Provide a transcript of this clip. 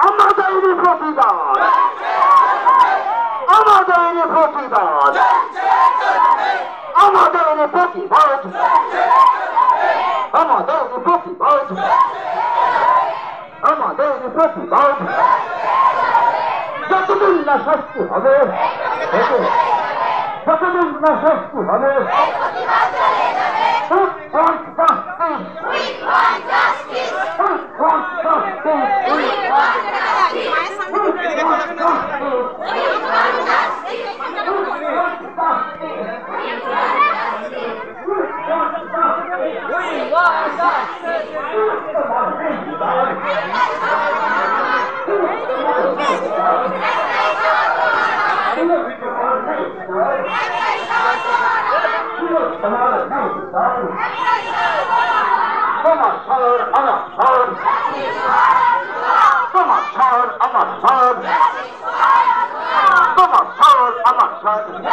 আমাদেরই প্রতিবাদ, আমাদেরই প্রতিবাদ, আমাদেরই প্রতিবাদ, আমাদেরই প্রতিবাদ, আমাদেরই প্রতিবাদ। যতদিন না শাস্তি হবে, যতদিন না শাস্তি হবে, তোমার স্বর আমার স্বর, তোমার স্বর আমার স্বর, তোমার স্বর আমার স্বর।